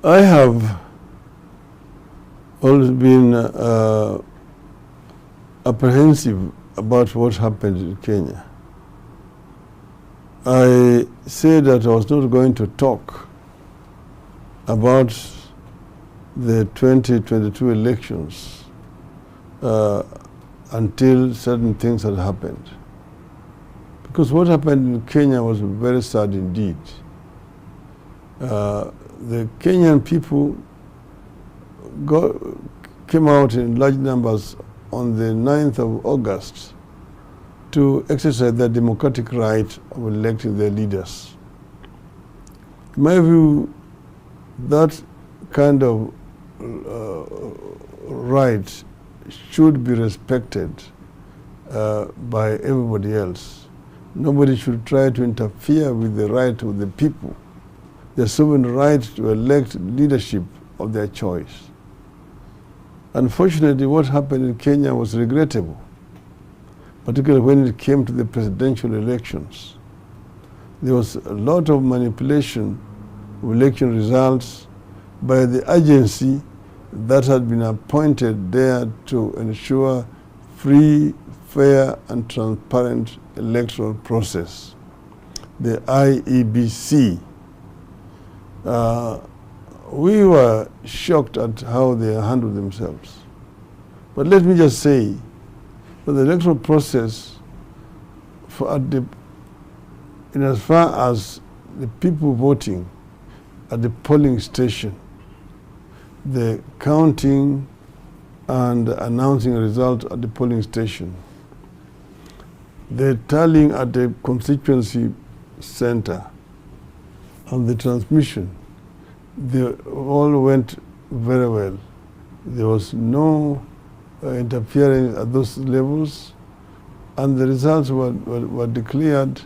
I have always been apprehensive about what happened in Kenya. I said that I was not going to talk about the 2022 elections until certain things had happened. Because what happened in Kenya was very sad indeed. The Kenyan people came out in large numbers on the 9th of August to exercise their democratic right of electing their leaders. In my view, that kind of right should be respected by everybody else. Nobody should try to interfere with the right of the people, their sovereign right to elect leadership of their choice. Unfortunately, what happened in Kenya was regrettable, particularly when it came to the presidential elections. There was a lot of manipulation of election results by the agency that had been appointed there to ensure free, fair, and transparent electoral process, the IEBC. We were shocked at how they handled themselves. But let me just say that the electoral process, in as far as the people voting at the polling station, the counting and announcing a result at the polling station, the tallying at the constituency center, and the transmission, they all went very well. There was no interference at those levels, and the results were declared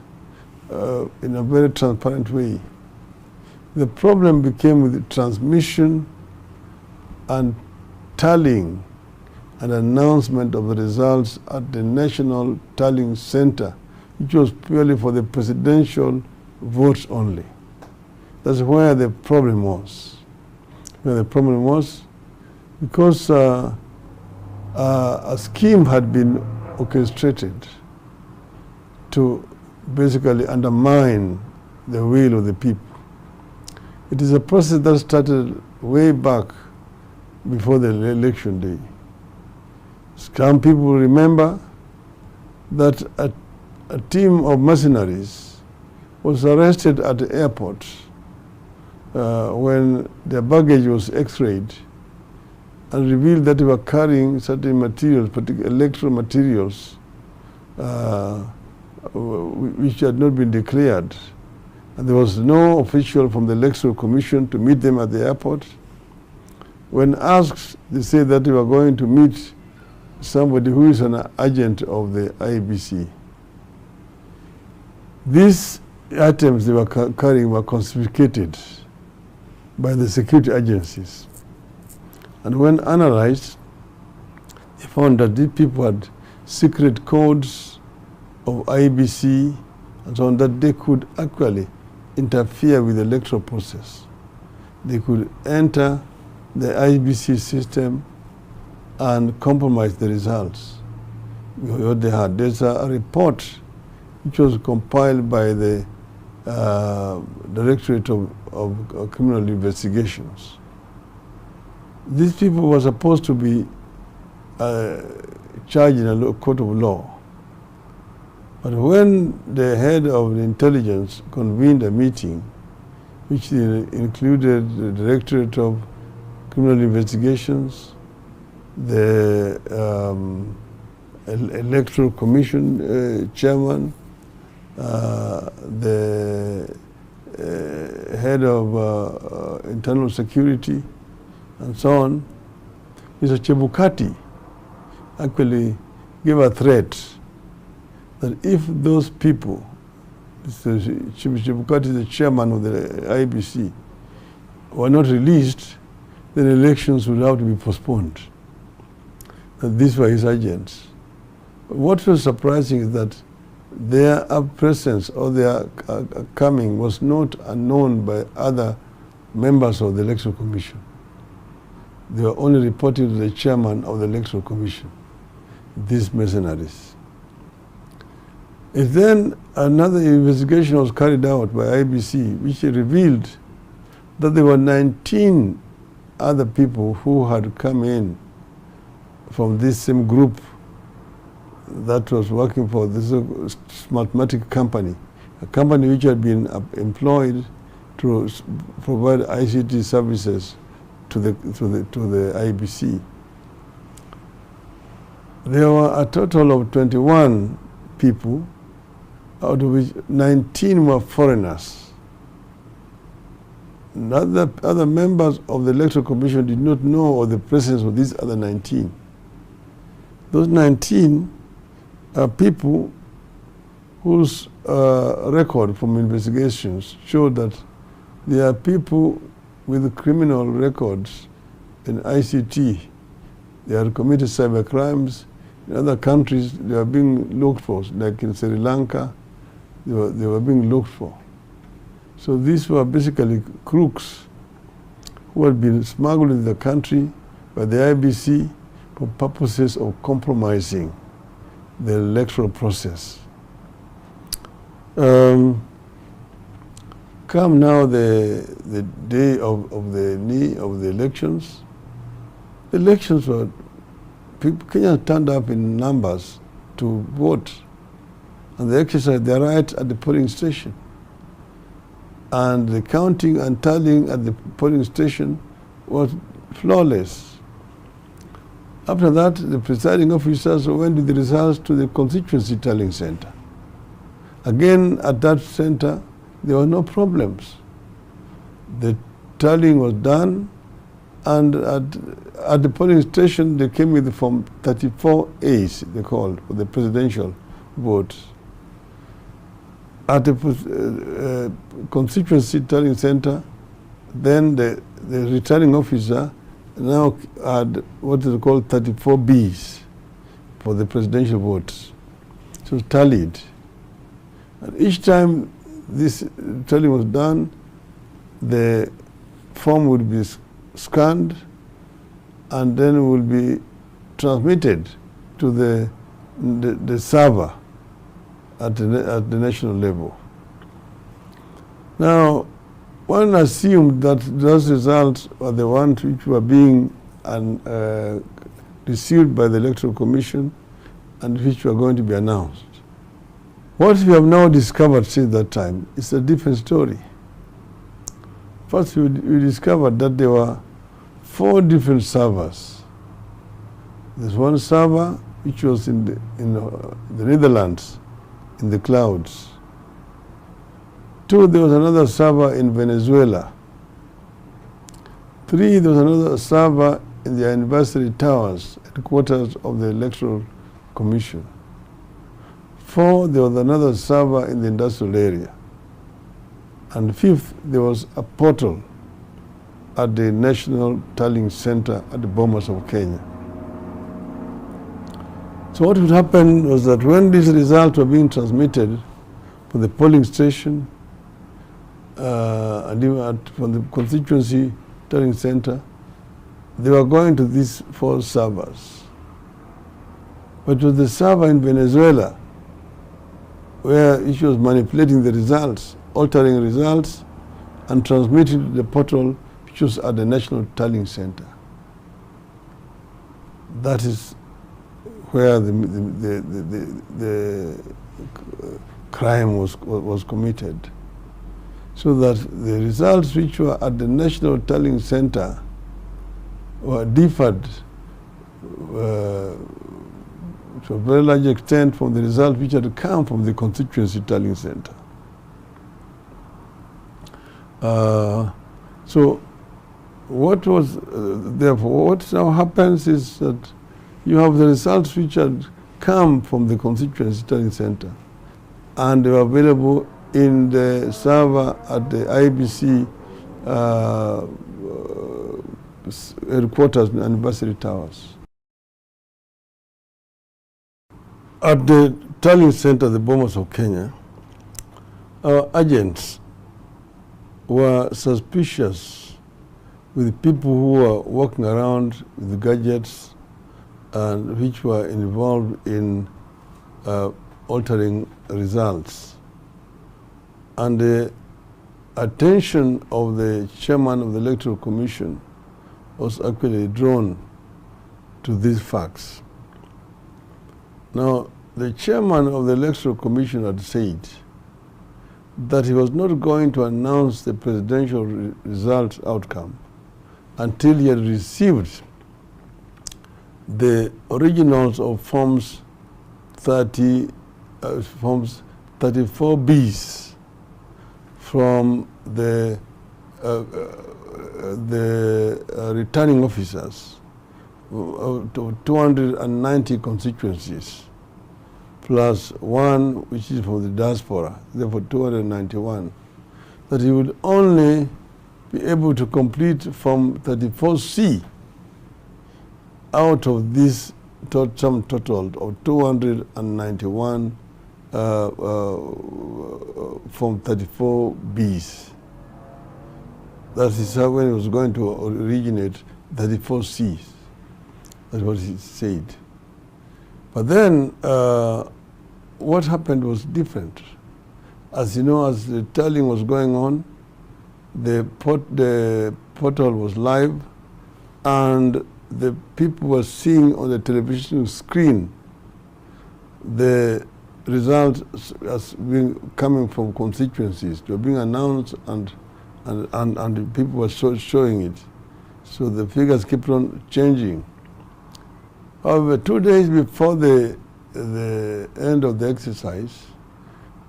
in a very transparent way. The problem became with the transmission and tallying and announcement of the results at the National Tallying Center, which was purely for the presidential votes only. That's where the problem was. Where the problem was because a scheme had been orchestrated to basically undermine the will of the people. It is a process that started way back before the election day. Some people remember that a team of mercenaries was arrested at the airport when their baggage was x-rayed and revealed that they were carrying certain materials, particularly electoral materials, which had not been declared. And there was no official from the Electoral Commission to meet them at the airport. When asked, they said that they were going to meet somebody who is an agent of the IEBC. These items they were carrying were confiscated by the security agencies. And when analyzed, they found that these people had secret codes of IEBC and so on, that they could actually interfere with the electoral process. They could enter the IEBC system and compromise the results. What they had. There's a report which was compiled by the Directorate of Criminal Investigations. These people were supposed to be charged in a court of law. But when the head of the intelligence convened a meeting, which included the Directorate of Criminal Investigations, the Electoral Commission chairman, the head of internal security, and so on, Mr. Chebukati actually gave a threat that if those people, Mr. Chebukati, the chairman of the IEBC, were not released, then elections would have to be postponed. And these were his agents. What was surprising is that their presence or their coming was not unknown by other members of the Electoral Commission. They were only reporting to the chairman of the Electoral Commission, these mercenaries. If then another investigation was carried out by IBC, which revealed that there were 19 other people who had come in from this same group that was working for this Smartmatic company, a company which had been employed to provide ICT services to the IBC. There were a total of 21 people, out of which 19 were foreigners. Other members of the Electoral Commission did not know of the presence of these other 19. Those 19 are people whose record from investigations showed that they are people with criminal records in ICT. They had committed cyber crimes. In other countries, they are being looked for, like in Sri Lanka, they were being looked for. So these were basically crooks who had been smuggled into the country by the IBC for purposes of compromising the electoral process. Come now the day of the elections. The elections were, Kenyans turned up in numbers to vote, and they exercised their right at the polling station. And the counting and tallying at the polling station was flawless. After that, the presiding officers went with the results to the constituency tallying center. Again, at that center, there were no problems. The tallying was done, and at the polling station, they came with Form 34As, they called, for the presidential votes. At the constituency tallying center, then the returning officer now had what is called 34Bs for the presidential votes. So tallied. And each time this tallying was done, the form would be scanned and then will be transmitted to the server at the national level. Now, one assumed that those results were the ones which were being received by the Electoral Commission and which were going to be announced. What we have now discovered since that time is a different story. First, we discovered that there were 4 different servers. There's one server which was in the Netherlands, in the clouds. 2, there was another server in Venezuela. 3, there was another server in the anniversary towers, headquarters of the Electoral Commission. 4, there was another server in the industrial area. And 5th, there was a portal at the National Tallying Center at the Bomas of Kenya. So what would happen was that when these results were being transmitted from the polling station and even from the constituency tallying center, they were going to these 4 servers. But with the server in Venezuela, where it was manipulating the results, altering results, and transmitting to the portal which was at the National Tallying Center. That is where the crime was committed. So that the results which were at the National Tallying Center were differed to a very large extent from the results which had come from the constituency tallying center. So what was, therefore, what now happens is that you have the results which had come from the constituency tallying center, and they were available in the server at the IBC headquarters in Anniversary Towers. At the tallying center, the Bomas of Kenya, our agents were suspicious with people who were walking around with gadgets and which were involved in altering results. And the attention of the chairman of the Electoral Commission was actually drawn to these facts. Now, the chairman of the Electoral Commission had said that he was not going to announce the presidential result outcome until he had received the originals of forms 34Bs from the returning officers to 290 constituencies, plus one which is from the diaspora, therefore 291, that he would only be able to complete Form 34C out of this sum total of 291 Form 34Bs. That is how when he was going to originate 34Cs. That's what he said. But then what happened was different. As you know, as the tallying was going on, the portal was live, and the people were seeing on the television screen the results as being coming from constituencies. They were being announced, and the people were showing it. So the figures kept on changing. However, 2 days before the end of the exercise,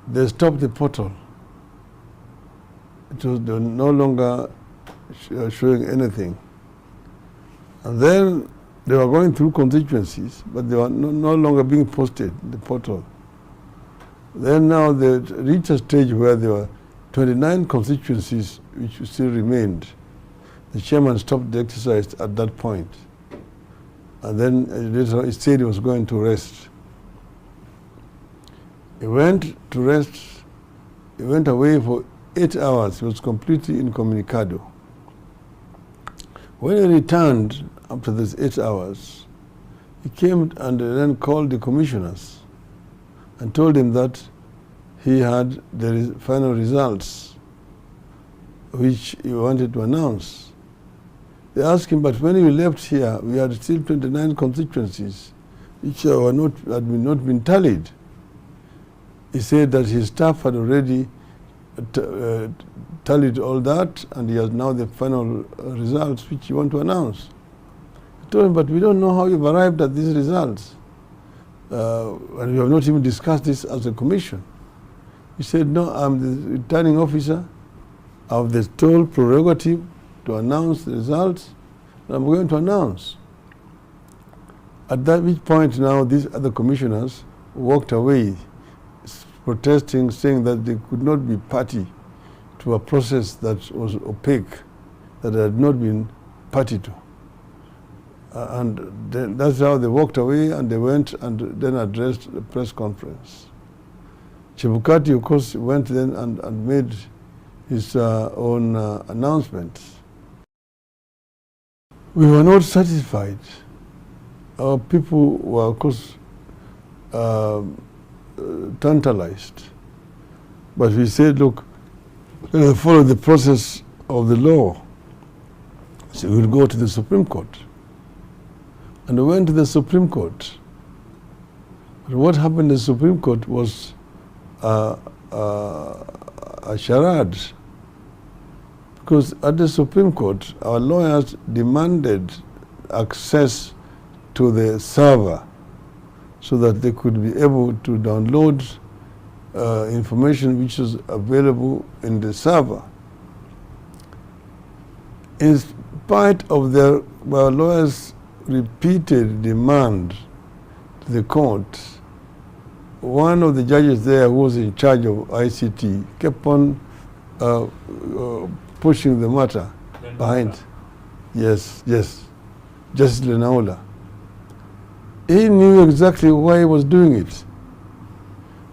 they stopped the portal. They were no longer showing anything. And then they were going through constituencies, but they were no longer being posted in the portal. Then now they reached a stage where there were 29 constituencies which still remained. The chairman stopped the exercise at that point. And then later he said he was going to rest. He went to rest. He went away for 8 hours. He was completely incommunicado. When he returned after these 8 hours, he came and then called the commissioners and told them that he had the final results which he wanted to announce. They asked him, but when you left here, we had still 29 constituencies which had not been tallied. He said that his staff had already tallied all that, and he has now the final results which he wants to announce. I told him, but we don't know how you've arrived at these results. And we have not even discussed this as a commission. He said, no, I'm the returning officer. I have the sole prerogative to announce the results, and I'm going to announce. At that which point now these other commissioners walked away, protesting, saying that they could not be party to a process that was opaque, that had not been party to. And then that's how they walked away, and they went and then addressed the press conference. Chebukati, of course, went then and made his own announcements. We were not satisfied. Our people were, of course, tantalized. But we said, look, follow the process of the law. So we'll go to the Supreme Court. And we went to the Supreme Court. But what happened in the Supreme Court was a charade. Because at the Supreme Court, our lawyers demanded access to the server so that they could be able to download information which is available in the server. In spite of our lawyers' repeated demand to the court, one of the judges there who was in charge of ICT kept on pushing the matter behind. Yes, Justice Lenaula. He knew exactly why he was doing it.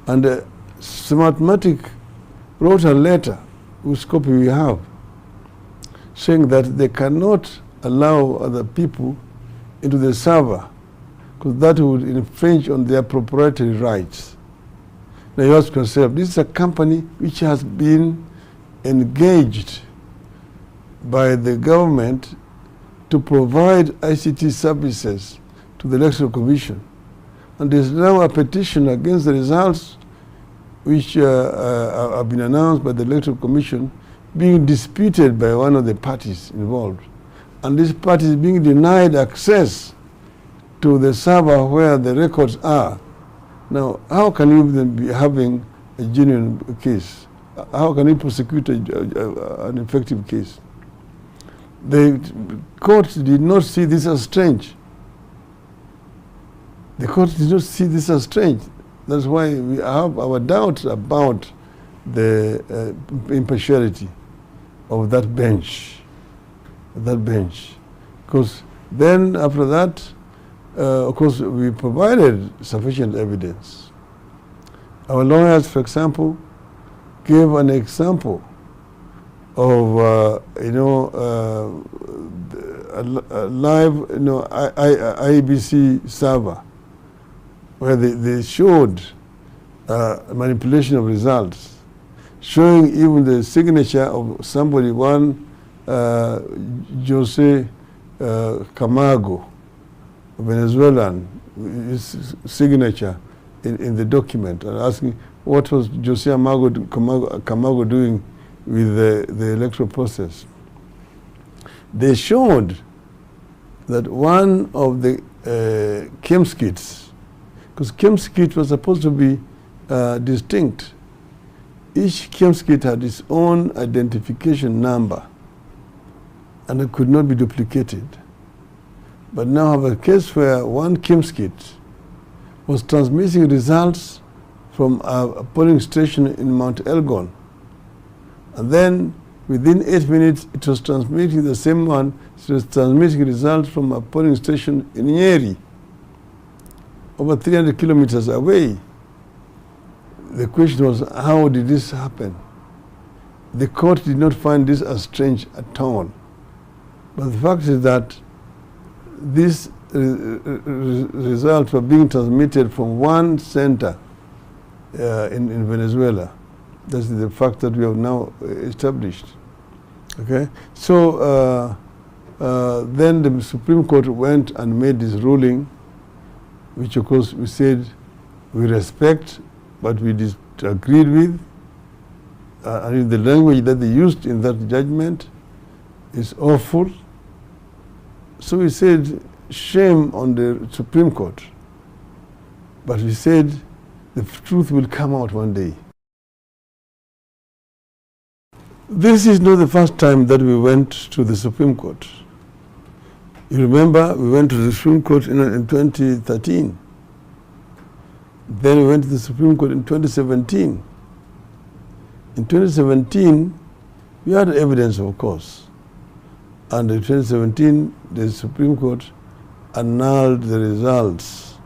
And Smartmatic wrote a letter, whose copy we have, saying that they cannot allow other people into the server because that would infringe on their proprietary rights. Now you ask yourself, this is a company which has been engaged by the government to provide ICT services to the Electoral Commission. And there's now a petition against the results which have been announced by the Electoral Commission being disputed by one of the parties involved. And this party is being denied access to the server where the records are. Now, how can you then be having a genuine case? How can you prosecute an effective case? The court did not see this as strange. The court did not see this as strange. That's why we have our doubts about the impartiality of that bench. Because then after that, of course, we provided sufficient evidence. Our lawyers, for example, gave an example of a live IBC server where they showed manipulation of results, showing even the signature of somebody, one Jose Camargo, Venezuelan, his signature in the document, and asking what was Jose Camargo doing with the electoral process. They showed that one of the KEMS kits, because KEMS kit was supposed to be distinct. Each KEMS kit had its own identification number and it could not be duplicated. But now have a case where one KEMS kit was transmitting results from a polling station in Mount Elgon. And then within 8 minutes, it was transmitting the same one, it was transmitting results from a polling station in Nyeri, over 300 kilometers away. The question was, how did this happen? The court did not find this as strange at all. But the fact is that these results were being transmitted from one center in Venezuela. That's the fact that we have now established. Okay? So then the Supreme Court went and made this ruling, which of course we said we respect, but we disagreed with. And the language that they used in that judgment is awful. So we said, shame on the Supreme Court. But we said, the truth will come out one day. This is not the first time that we went to the Supreme Court. You remember, we went to the Supreme Court in 2013. Then we went to the Supreme Court in 2017. In 2017, we had evidence, of course. And in 2017, the Supreme Court annulled the results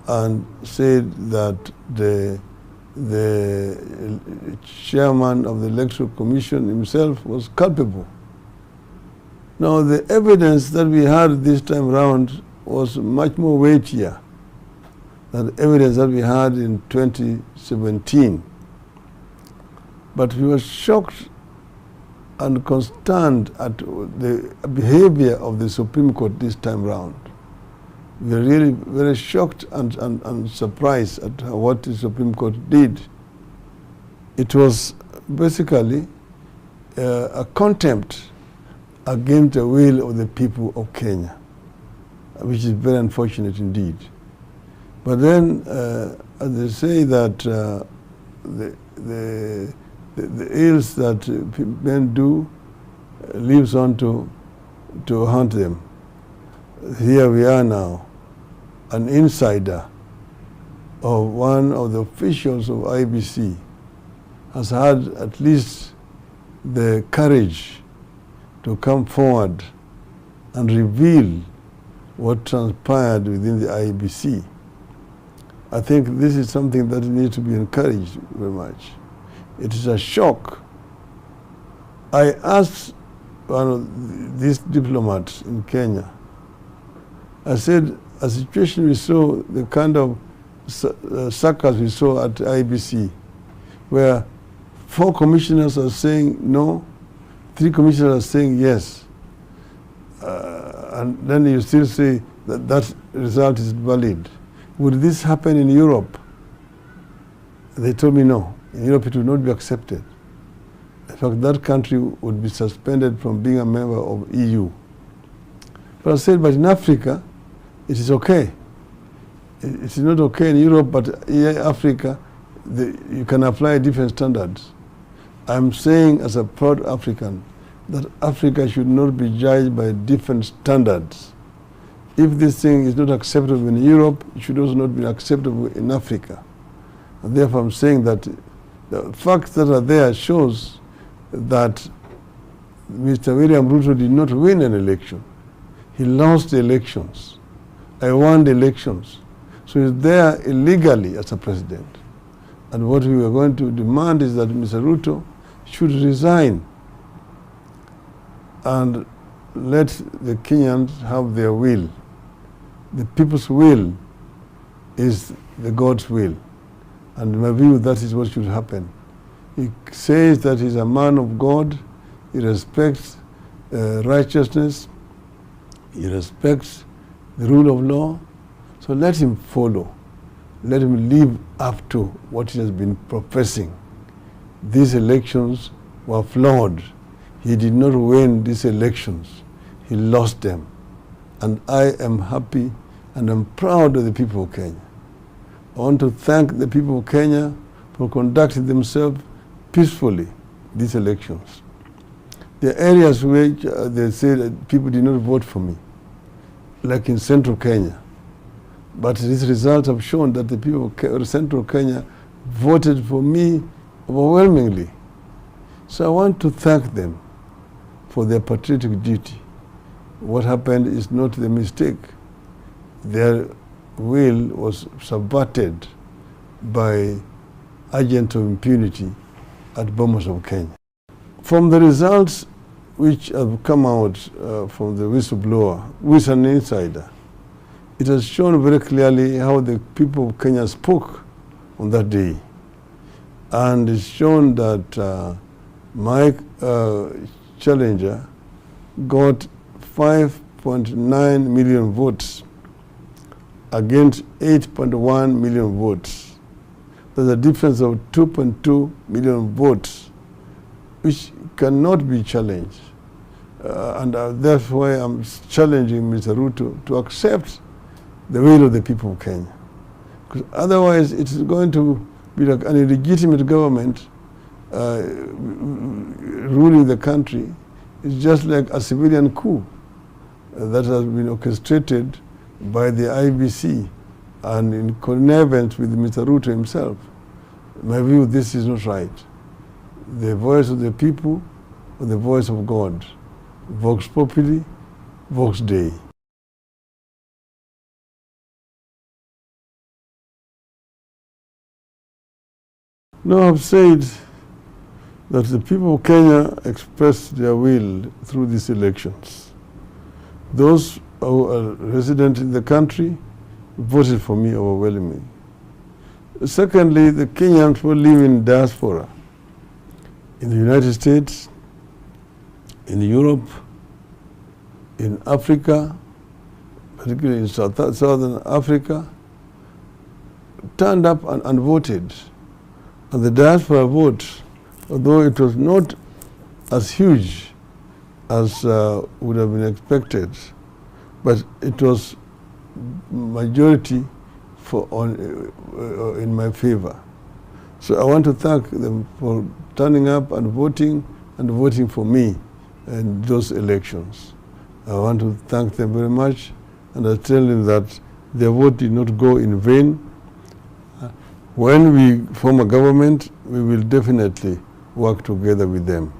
and said that the chairman of the Electoral Commission himself was culpable. Now, the evidence that we had this time around was much more weightier than the evidence that we had in 2017. But we were shocked and consterned at the behavior of the Supreme Court this time round. We were really very shocked and surprised at what the Supreme Court did. It was basically a contempt against the will of the people of Kenya, which is very unfortunate indeed. But then, as they say that the ills that men do lives on to haunt them. Here we are now, an insider of one of the officials of IBC has had at least the courage to come forward and reveal what transpired within the IBC. I think this is something that needs to be encouraged very much. It is a shock. I asked one of these diplomats in Kenya. I said, a situation we saw, the kind of circus we saw at IBC, where 4 commissioners are saying no, 3 commissioners are saying yes, and then you still say that that result is valid. Would this happen in Europe? They told me no. In Europe it would not be accepted. In fact, that country would be suspended from being a member of EU. But I said, but in Africa, it is okay. It is not okay in Europe, but in Africa, you can apply different standards. I'm saying as a proud African that Africa should not be judged by different standards. If this thing is not acceptable in Europe, it should also not be acceptable in Africa. And therefore I'm saying that the facts that are there shows that Mr. William Ruto did not win an election. He lost the elections. I won the elections. So he's there illegally as a president. And what we are going to demand is that Mr. Ruto should resign and let the Kenyans have their will. The people's will is the God's will. And in my view, that is what should happen. He says that he's a man of God. He respects righteousness. He respects the rule of law. So let him follow. Let him live up to what he has been professing. These elections were flawed. He did not win these elections. He lost them. And I am happy and I'm proud of the people of Kenya. I want to thank the people of Kenya for conducting themselves peacefully these elections. There are areas where they say that people did not vote for me, like in central Kenya. But these results have shown that the people of central Kenya voted for me overwhelmingly. So I want to thank them for their patriotic duty. What happened is not the mistake. Their will was subverted by agents of impunity at Bomas of Kenya. From the results which have come out from the whistleblower, who is an insider, it has shown very clearly how the people of Kenya spoke on that day. And it's shown that my challenger got 5.9 million votes against 8.1 million votes. There's a difference of 2.2 million votes, which cannot be challenged. And that's why I'm challenging Mr. Ruto to accept the will of the people of Kenya. Because otherwise it's going to be like an illegitimate government ruling the country. It's just like a civilian coup that has been orchestrated by the IBC and in connivance with Mr. Ruto himself. In my view, this is not right. The voice of the people or the voice of God. Vox populi, vox Dei. No, I've said that the people of Kenya expressed their will through these elections. Those who are resident in the country voted for me overwhelmingly. Secondly, the Kenyans who live in diaspora, in the United States, in Europe, in Africa, particularly in Southern Africa, turned up and voted. And the diaspora vote, although it was not as huge as would have been expected, but it was majority in my favor. So I want to thank them for turning up and voting for me in those elections. I want to thank them very much, and I tell them that their vote did not go in vain. When we form a government, we will definitely work together with them.